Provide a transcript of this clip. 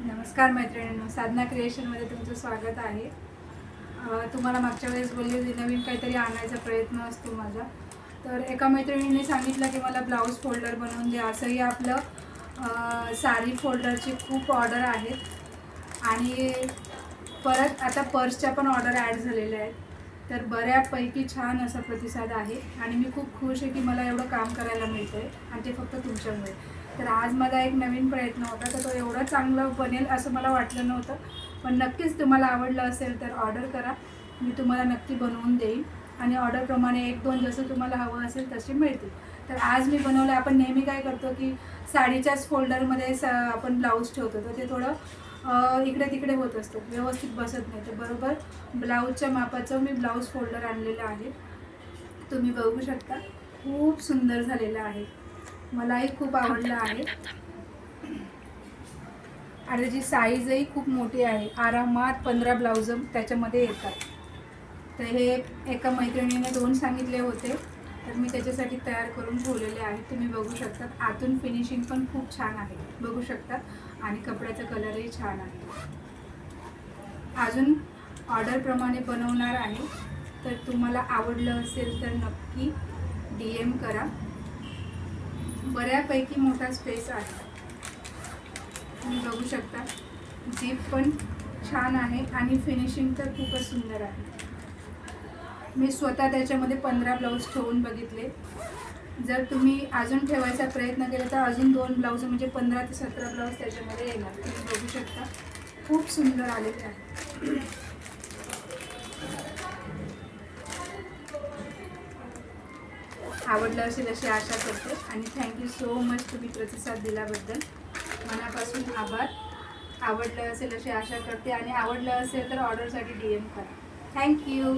नमस्कार मैत्रिणींनो, साधना क्रिएशनमध्ये तुमचं स्वागत आहे. तुम्हाला मागच्या वेळेस बोलली होती नवीन काहीतरी आणायचा प्रयत्न असतो माझा. तर एका मैत्रिणीने सांगितलं की मला ब्लाऊज फोल्डर बनवून द्या. असंही आपलं साडी फोल्डरची खूप ऑर्डर आहेत आणि परत आता पर्सच्या पण ऑर्डर ॲड झालेल्या आहेत. तर बऱ्यापैकी छान असा प्रतिसाद आहे आणि मी खूप खुश आहे की मला एवढं काम करायला मिळतं आहे आणि ते फक्त तुमच्यामुळे. तर आज माझा एक नवीन प्रयत्न होता, तर तो एवढं चांगलं बनेल असं मला वाटलं नव्हतं. पण नक्कीच तुम्हाला आवडलं असेल तर ऑर्डर करा, मी तुम्हाला नक्की बनवून देईन आणि ऑर्डरप्रमाणे 1-2 जसं तुम्हाला हवं असेल तसे मिळतील. तर आज मी बनवलं. आपण नेहमी काय करतो की साडीच्याच फोल्डरमध्ये आपण ब्लाऊज ठेवतो, तर ते थोडं इकडे तिकडे होत असतं, व्यवस्थित बसत नाही. तर बरोबर ब्लाऊजच्या मापाचं मी ब्लाऊज फोल्डर आणलेलं आहे. तुम्ही बघू शकता, खूप सुंदर झालेलं आहे. मलाही खूप आवडलं आहे आणि त्याची साईजही खूप मोठी आहे. आरामात 15 ब्लाऊज त्याच्यामध्ये येतात. तर हे एका मैत्रिणीने 2 सांगितले होते, तर मी त्याच्यासाठी तयार करून ठेवलेले आहे. तुम्ही बघू शकता, आतून फिनिशिंग पण खूप छान आहे, बघू शकता. आणि कपड्याचा कलरही छान आहे. अजून ऑर्डरप्रमाणे बनवणार आहे. तर तुम्हाला आवडलं असेल तर नक्की DM करा. बऱ्यापैकी मोठा स्पेस आहे, तुम्ही बघू शकता. झीप पण छान आहे आणि फिनिशिंग तर खूपच सुंदर आहे. मी स्वतः त्याच्यामध्ये 15 ब्लाऊज ठेवून बघितले. जर तुम्ही अजून ठेवायचा प्रयत्न केला तर अजून 2 ब्लाऊज म्हणजे 15 ते 17 ब्लाऊज त्याच्यामध्ये येणार. तुम्ही बघू शकता, खूप सुंदर आलेले आहे. आवडलं असेल अशी आशा करते आणि थँक्यू सो मच तुम्ही प्रतिसाद दिल्याबद्दल. मनापासून आभार. आवडलं असेल अशी आशा करते आणि आवडलं असेल तर ऑर्डरसाठी DM करा. थँक्यू.